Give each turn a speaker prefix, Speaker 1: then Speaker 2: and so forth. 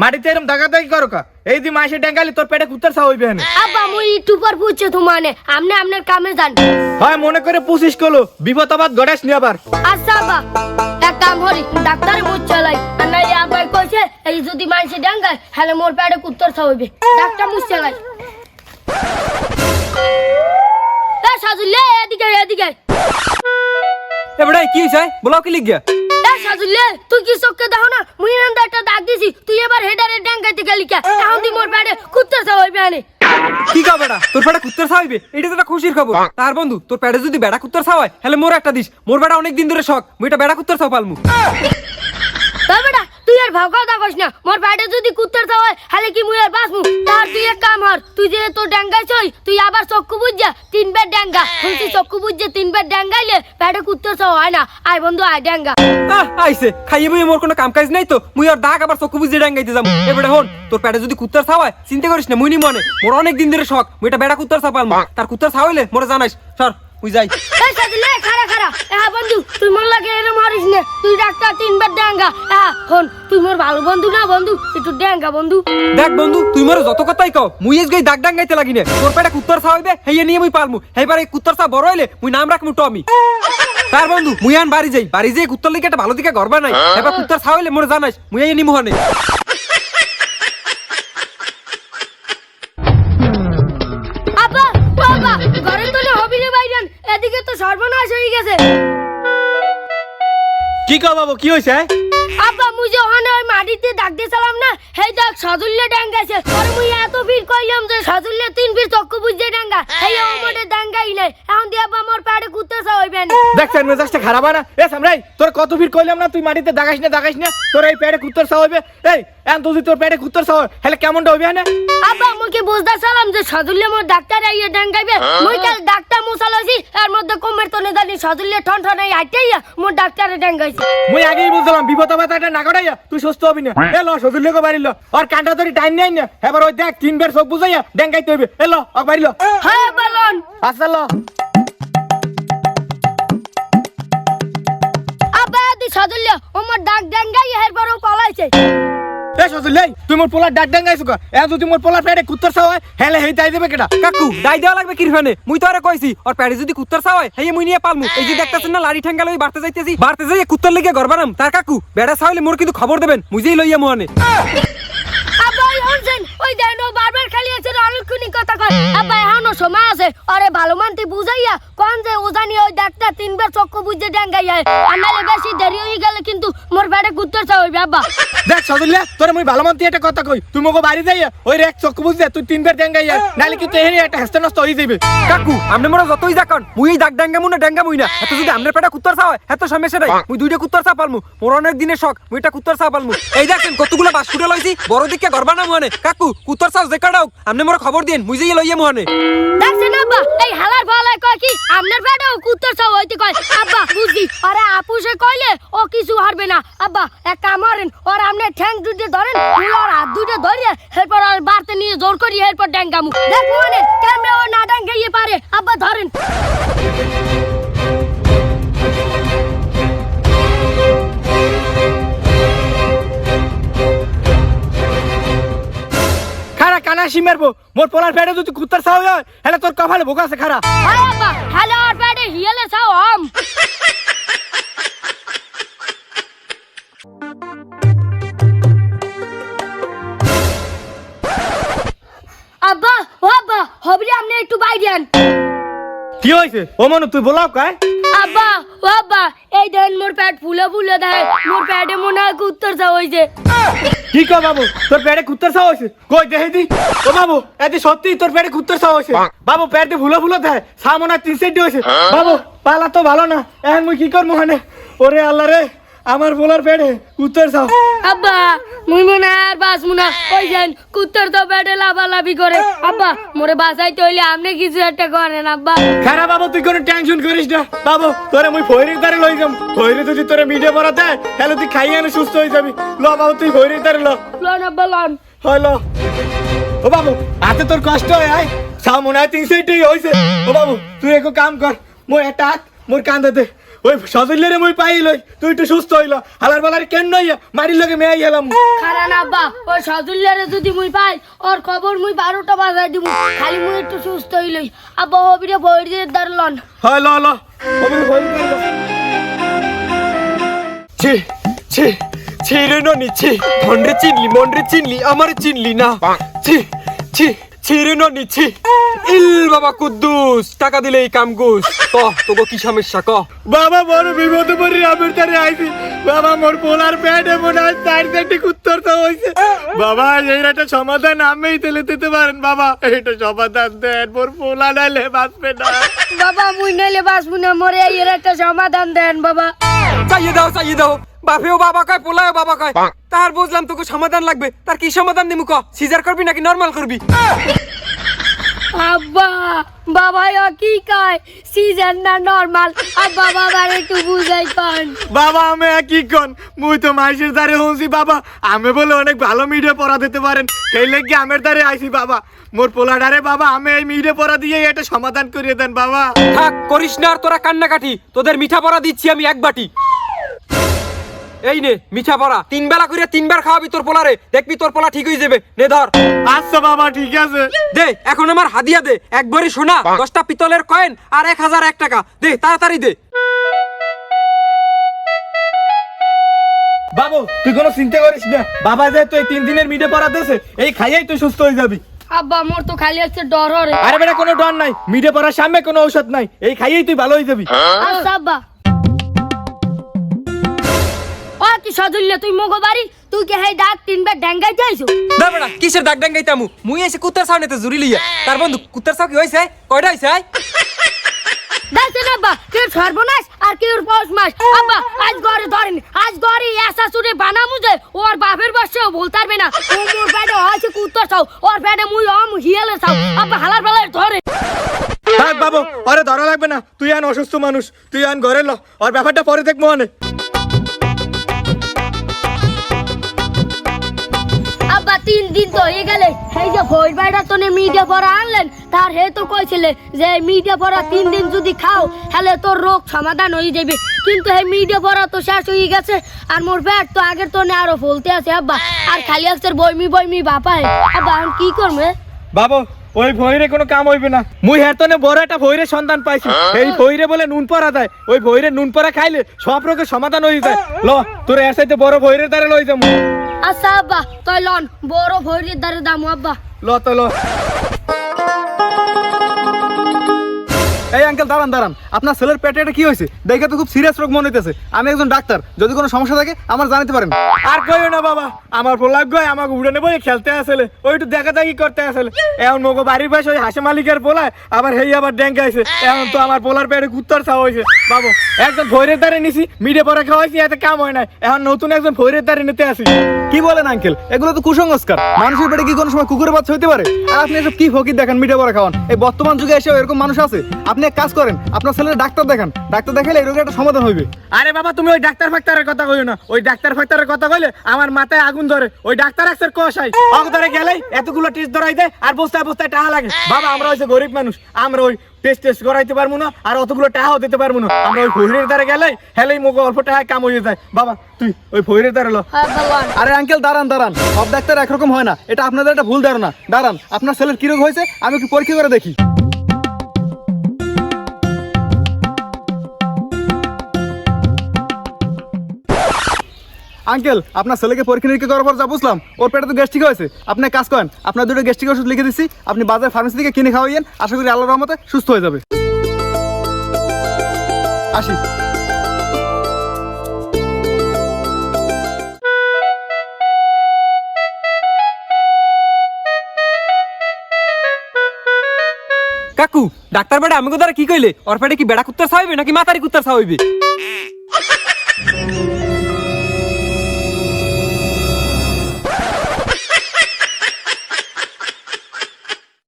Speaker 1: মাটিতে এরকম দাগাদাগি করো কা? এই দি মাসে ডেঙ্গালি তোর পেটে কুত্তার ছাও হইবে না।
Speaker 2: আব্বা মুই টুপার পুচ্ছে তোমানে আমনে আমনের কামে যান।
Speaker 1: হয় মনে করে পুষিস কলো বিপদ আবাদ গড়াস নি আবার।
Speaker 2: আচ্ছা আব্বা এক কাম হরি ডাক্তারে মুচ চালাই আর নাইলে আব্বাই কইছে এই যদি মাসে ডেঙ্গায় হলে মোর পেটে কুত্তার ছাও হইবে। ডাক্তার মুচ চালাই। এ সাজুলে এদিকে এদিকে।
Speaker 3: এ বড়াই কি হইছে বলাও কি লিখ গিয়া?
Speaker 2: এ সাজুলে তুই কি চোখে দেখো না মুই নান্দা একটা দাগ দিছি তুই এবার হেডারে ডেঙ্গাইতে গেলি কে? এখন তুই মোর পেটে কুত্তার ছাও হইবে আনে।
Speaker 3: কি কা বেটা তোর পেটে কুত্তার ছাও হইবে? এটা তো একটা খুশির খবর। তার বন্ধু তোর পেটে যদি বেড়া কুত্তার ছাও হয় তাহলে মোর একটা দিস। মোর বেটা অনেক দিন ধরে শখ মুই এটা বেড়া কুত্তার ছাও পালমু।
Speaker 2: তবে বেটা তুই আর ভাও কথা কইস না মোর পেটে যদি কুত্তার ছাও হয় তাহলে কি মুই আর বাঁচমু? তার তুই এক কাম হর তুই যে তোর ডেঙ্গাইছই তুই আবার চক্ষু বুঝা তিনবার ডেঙ্গা তুই চক্ষু বুঝা তিনবার ডেঙ্গাইলে পেটে কুত্তার ছাও হয় না। আয় বন্ধু আয় ডেঙ্গা।
Speaker 3: আইছে খাইয়ে বই মোর কোনো কাম কাজ নাই তো মুই আর দাগ আবার চক্ষু বুঝে ডাঙ্গাইতে যাবো। এ বেটা হন তোর পেটে যদি কুত্তার ছাও হয় চিন্তা করিস না মুই নি মনে মোর অনেক দিন ধরে শখ মুই এটা বেড়া কুত্তার ছাও পালমু। তার কুত্তার ছাও হইলে মোরে জানাইস সর মুই যাই।
Speaker 2: এই সাজলে খারা খারা বন্ধু তুই মোর লাগে এরম হারিস না তুই ডাক্তার তিনবার ডেঙ্গা হন তুই মোর ভালো বন্ধু না বন্ধু একটু ডেঙ্গা বন্ধু।
Speaker 3: দেখ বন্ধু তুই মোর যত কথাই কও মুই এস গই দাগ ডাঙ্গাইতে লাগি না তোর পেটে কুত্তার ছাও হইবে হেইয়ে নিয়ে মুই পালমু। এইবার এই কুত্তার ছাও বড় হইলে মুই নাম রাখমু টমি। তার বন্ধু মুই আন বাড়ি যাই কুত্তার লিগে একটা ভালো দিকে ঘর বানাই এবার কুত্তার ছাও হইলে মোরে জানাইস মুই এই নিমু হনে।
Speaker 2: আব্বা বাবা ঘরে তো না হবি রে বাইরান এদিকে তো সর্বনাশ হয়ে গেছে।
Speaker 1: কি কও বাবু কি হইছে?
Speaker 2: আব্বা মুই যে ওখানে ওই মাটিতে দাগ দিয়েছিলাম না সেই দাগ সজুল্লে ডাঙ্গাইছে আর মুই এত ভিড় কইলাম যে সজুল্লে তিন ভিড় চক্ষু বুঝে ডাঙ্গা এই ওমডে ডাঙ্গাই নাই এখন দিয়ে আব্বা মোর পেটে কুত্তা ছাও হইবে না।
Speaker 1: দেখছেন মেজাজটা খারাপ না? এ সামরাই তোর কত ভিড় কইলাম না তুই মাটিতে দাগাইস না তোর এই পেটে কুত্তার ছাও হইবে। এই এখন তুই তোর পেটে কুত্তার ছাও হেলে কেমনটা হইবে না?
Speaker 2: আব্বা মুকে বুঝদা সালাম যে সজুল্লে মোর ডাক্তার আইয়া ডাঙ্গাইবে মুই কাল ডাক্তার মুসালছি এর মধ্যে কমের তনে জানি সজুল্লে ঠন ঠন আইটাইয়া মোর ডাক্তারে ডাঙ্গাইছে।
Speaker 1: মুই আগেই বুঝলাম বিপদ আবাদ এটা না করাইয়া তুই সুস্থ হবি না। এ ল সজুল্লে কো বাড়ি ল আর কাঁটা ধরে টাইম নাই না এবার ওই দেখ তিনবার চোখ বুঝাইয়া ডেঙ্গাইতে হইবে। এ ল আর বাড়ি ল।
Speaker 2: হ্যাঁ বলুন।
Speaker 1: আচ্ছা ল।
Speaker 2: আব্বা দি সজুল্লে ওমর ডাক ডাঙ্গাইয়া এরপরও পলাইছে।
Speaker 1: এ সজুল্লে তুই মোর পোলার ডাক ডাঙ্গাইছো কা? এ যদি মোর পোলার পেটে কুত্তার ছাও হয় হেলে হেই তাই দেবে কেডা?
Speaker 3: কাকু দাই দেওয়া লাগবে কি ফানে মুই তো আরে কইছি আর পেটে যদি কুত্তার ছাও হয় হেইয়ে মুই নিয়ে পালমু। এই যে দেখতাছেন না লাড়ি ঠ্যাঙ্গা লই বাড়তে যাই কুত্তার লাগি ঘর বানাম। তার কাকু বেড়া ছাও হইলে মোর কিন্তু খবর দেবেন মুই যেই লইয়া মুহানে।
Speaker 2: আব্বা হনছেন ওই দেনো বারবার খালি আছে অলক্ষণী কথা কয়। আব্বা এখনো সময় আছে আরে ভালো মানতে বুঝাইয়া কোন যে ওজানি ওই ডাক্তার তিনবার চক্ষু বুঝে ডাঙ্গাইয়া আনালে বেশি দেরি হয়ে গেলে কিন্তু মোর পেটে কুত্তার ছাও হইবে। আব্বা
Speaker 1: দেখ সজুল্লে তোরে মুই ভালো মানতে একটা কথা কই তুই মোকে বাড়ি যাইয়া ওই রে এক চক্ষু বুঝে তুই তিনবার ডাঙ্গাইয়া নালে কি তেহেরি একটা হেস্ত নষ্ট হই যাইবে।
Speaker 3: কাকু আমনে মোরা যতই যাকন মুই এই দাগ ডাঙ্গামু না ডাঙ্গামুই না এত যদি আমনের পেটে কুত্তার ছাও হয় এত সমস্যা নাই মুই দুইটা কুত্তার ছাও পালমু। মোর অনেক দিনের শখ মুই এটা কুত্তার ছাও পালমু। এই দেখেন কতগুলো বাস্কুটে লইছি বড় দিকে ঘর বানামু মুহানে। কাকু কুত্তার ছাও যে কাটাও আমনে মোরা খবর দেন মুই যেই লইয়া মুহানে।
Speaker 2: দেখছেন আব্বা এই হালার ভালাই কয় কি আমনের পেটেও কুত্তার ছাও হইতে কয়। আব্বা বুঝি আরে আপুসে কইলে ও কিছু হারবে না। আব্বা এক কাম করেন ওর আমনে ঠ্যাং দুটো ধরেন তুই ওর হাত দুটো ধরিয়ে এরপর আর বাড়তে নিয়ে জোর করি এরপর ড্যাঙ্গামু দেখ মানে কেমনে ও না ডাঙ্গাইয়ে পারে। আব্বা ধরেন।
Speaker 1: খারা কানাসি মারবো মোর পোলার পেটে যদি কুত্তার ছাও হয় হেলে তোর কপালে ভোগ আছে খারা।
Speaker 2: আরে আব্বা হ্যালো ওর পেটে হিয়ালে ছাও আম। আব্বা ও আব্বা হবরে আপনি একটু বাইরে আন।
Speaker 1: কি হইছে ও মনু তুই বলাও কায়?
Speaker 2: আব্বা ও আব্বা এই দেন মোর পেট ফুলে দেয় মোর পেটে মনে হয় কুত্তার ছাও হইছে।
Speaker 1: কি কয় বাবু তোর পেটে কুত্তার ছাও হইছে? কই দেখে দি। ও বাবু এদি সত্যি তোর পেটে কুত্তার ছাও হইছে? বাবু পেটে ফুলে দেয় সামনে 3 সেট হইছে। বাবু পালা তো ভালো না এখন মুই কি করব মানে? ওরে আল্লাহ রে আমার পোলার পেটে কুত্তার ছাও।
Speaker 2: আব্বা মুই মনে আর বাস মুনা ওই যান কুত্তার তো পেটে লাফালাফি করে। আব্বা মোরে বাঁচাইতে হইলে আপনি কিছু একটা করেন। আব্বা
Speaker 1: খারাপ বাবু তুই কোনো টেনশন করিস না বাবু তোরে মুই ফয়রির দ্বারে লই যাম। ফয়রি যদি তোরে মিডিয়া পড়া দেয় তাহলে তুই খাইয়ে আনে সুস্থ হয়ে যাবি। ল বাবু তুই ফয়রির দ্বারে ল।
Speaker 2: লন আব্বা লন।
Speaker 1: হয় ল। ও বাবু হাতে তোর কষ্ট হয় আয় ছাও মনে হয় 3 সেটই হইছে। ও বাবু তুই এক কাম কর মোর একটা হাত মোর কাঁধে দে ওই সজলেরে মুই পাইলই তুই একটু সুস্থ হইল হালার বালার কেন নইয়া মারির লগে মেয়ে গেলাম
Speaker 2: কারণ আব্বা ওই সজুল্লারে যদি মুই পাই ওর খবর মুই 12টা বাজায় দিব খালি মুই একটু সুস্থ হইলই আব্বা হবিরে বই দিয়ে দাঁড়লন
Speaker 1: হয় ল ল ওই হই গেল
Speaker 3: ছি ছি ছি রে ননি ছি মনরে চিনলি আমারে চিনলি না ছি ছি ছি রে ননি ছি ইল বাবা কুদ্দুস টাকা দিলে এই কাম গুস তোগো কি সমস্যা ক
Speaker 1: বাবা বড় বিপদে পড়ি আমির তারে আইছি বাবা মোর পোলার পেটে মনে হয় 4-4টি কুত্তর তো হইছে বাবা এর একটা সমাধান আমিই তেলে দিতে পারেন বাবা এটা সমাধান দেন মোর পোলা নাইলে বাঁচবে না
Speaker 2: বাবা মুই নইলে বাঁচবো না মরে এর একটা সমাধান দেন বাবা
Speaker 3: চাইয়ে দাও বাপেও বাবা কয় পোলায়ও বাবা কয় তার বুঝলাম তোকে সমাধান লাগবে তার কি সমাধান দিমু ক সিজার করবি নাকি নরমাল করবি
Speaker 2: আব্বা বাবা কি কয় সিজন না নরমাল আব্বা বাবার একটু বুঝাই কন
Speaker 1: বাবা আমি কি কোন মুই তো মাইসের দ্বারে হইছি বাবা আমি বলে অনেক ভালো মিডিয়া পড়া দিতে পারেন এই লাগি আমের দ্বারে আইছি বাবা মোর পোলাডারে বাবা আমি এই মিডিয়া পড়া দিয়ে এটা সমাধান করিয়ে দেন বাবা
Speaker 3: থাক করিস না আর তোরা কান্নাকাটি তোদের মিঠা পড়া দিচ্ছি আমি এক বাটি এই নে মিঠা পড়া 3 বেলা করে 3 বার খাওয়াবি তোর পোলারে দেখবি তোর পোলা ঠিক হয়ে যাবে নে ধর
Speaker 1: আচ্ছা বাবা ঠিক আছে
Speaker 3: দে এখন আমার হাদিয়া দে একবারই সোনা 10টা পিতলের কয়েন আর 1001 টাকা দে তাড়াতাড়ি দে
Speaker 1: বাবু তুই কোনো চিন্তা করিস না বাবা যে তুই 3 দিনের মিডিয়া পড়া দিয়েছে এই খাইয়াই তুই সুস্থ হয়ে যাবি
Speaker 2: আব্বা মোর তো খালি আছে ডর হরে
Speaker 1: আরে বেটা কোনো ডর নাই মিডিয়া পড়ার সামনে কোনো ঔষধ নাই এই খাইয়াই তুই ভালো হয়ে যাবি
Speaker 2: আচ্ছা আব্বা ও কি সজুল্লে তুই মগো বাড়ি তুই কি হেই ডাক 3 বার ড্যাঙ্গাই যাইছো
Speaker 3: না বেটা কিসের দাগ ডাঙ্গাইতামু মুই এসে কুত্তার সামনেতে জুরি লিয়া তার বন্ধু কুত্তার সাউ কি হইছে কয়টা হইছে
Speaker 2: দেখছেন আব্বা কেউ সর্বনাশ আর কেউ পৌষ মাস আব্বা আজ ঘরে ধরেন আজ ঘরে এসা সুরে বানামু যে ওর বাপের বাসাও বলতে পারবে না ও মোর পেটে হয়েছে কুত্তর চাও ওর পেটে মুই হিয়ালে চাও আব্বা হালার বেলায় ধরে
Speaker 1: থাক বাবু আরে ধরা লাগবে না তুই আন অসুস্থ মানুষ তুই আন ঘরে ল আর ব্যাপারটা পরে দেখবো অনেক
Speaker 2: আব্বা 3 দিন তো হয়ে গেলে এই যে ভোর বাইটা তো মিডিয়া পড়া আনলেন তার হে তো কইছিলে যে মিডিয়া পড়া 3 দিন যদি খাও তাহলে তোর রোগ সমাধান হয়ে যাবে কিন্তু এই মিডিয়া পড়া তো শেষ হয়ে গেছে আর মোর পেট তো আগের তো আরো ফুলতে আছে আব্বা আর খালি আছে বইমি বাপায় আব্বা আমি কি করবে
Speaker 1: বাবু ওই ভৈরে কোনো কাম হইবে না মুই হেরতনে বড় একটা ভৈরে সন্ধান পাইছি এই ভৈরে বলে নুন পড়া দেয় ওই ভৈরে নুন পড়া খাইলে সব রোগের সমাধান হয়ে যায় ল তোর এর সাথে বড় ভৈরের দ্বারা লই যাবো
Speaker 2: আচ্ছা আব্বা তুই লন বড় ভৈরের দ্বারে দাম আব্বা
Speaker 1: ল তো ল
Speaker 4: এই আঙ্কেল দাঁড়ান আপনার ছেলের পেটে এটা কি হয়েছে দেখে তো খুব সিরিয়াস রোগ মনে হইতেছে আমি একজন ডাক্তার যদি কোনো সমস্যা থাকে আমার জানাতে পারেন
Speaker 1: আর কইও না বাবা আমার পোলাগ গয় আমাকে উড়ে নেবো খেলতে আসলে ওই একটু দেখা দেখি করতে আসলে এখন মগো বাড়ির পাশে ওই হাসে মালিকের পোলায় আবার হেই আবার ড্যাঙ্গাইছে এখন তো আমার পোলার পেটে কুত্তর খাওয়া হয়েছে বাবু একজন ভৈরের দ্বারে নিছি মিডে পরে খাওয়াইছি এতে কাম হয় না এখন নতুন একজন ভৈরের দ্বারে নিতে আসি
Speaker 4: কি বলেন আঙ্কেল এগুলো তো কুসংস্কার মানুষের পেটে কি কোনো সময় কুকুরের বাচ্চা হইতে পারে আর আপনি এসব কি ফকির দেখেন মিঠে পরে খাওয়ান এই বর্তমান যুগে এসে এরকম মানুষ আছে আপনি এক কাজ করেন আপনার ছেলের ডাক্তার দেখান ডাক্তার দেখালে এই রোগের একটা সমাধান হইবে
Speaker 1: আরে বাবা তুমি ওই ডাক্তার ফাক্তারের কথা কইও না ওই ডাক্তার ফাক্তারের কথা কইলে আমার মাথায় আগুন ধরে ওই ডাক্তার একসের কষাই অগদরে গেলেই এতগুলো টেস্ট ধরাই দেয় আর বস্তায় বস্তায় টাকা লাগে বাবা আমরা হইছে গরিব মানুষ আমরা ওই টেস্ট করাইতে পারবো না আর অতগুলো টাকাও দিতে পারবো না আমরা ওই ভৈরের দ্বারা গেলেই হেলেই মুখ অল্প টাকায় কাম হয়ে যায় বাবা তুই ওই ভৈরের দ্বারা লো
Speaker 2: আব্বা লন
Speaker 4: আরে আঙ্কেল দাঁড়ান সব ডাক্তার একরকম হয় না এটা আপনাদের একটা ভুল ধারণা দাঁড়ান আপনার ছেলের কি রোগ হয়েছে আমি একটু পরীক্ষা করে দেখি আঙ্কেল আপনার ছেলেকে পরীক্ষা নিরীক্ষা করার পর যা বুঝলাম ওর পেটে তো গ্যাস্ট্রিক হয়েছে আপনি এক কাজ করেন আপনার দুটো গ্যাস্ট্রিক ওষুধ লিখে দিচ্ছি আপনি বাজার ফার্মেসি থেকে কিনে খাওয়াইয়েন আশা করি আল্লাহর রহমতে সুস্থ হয়ে যাবে আসি
Speaker 3: কাকু ডাক্তার বেটা আমি কোথায় কি কইলে ওর পেটে কি বেড়া কুত্তার খাওয়াইবে নাকি মাতারি কুত্তার খাওয়াইবে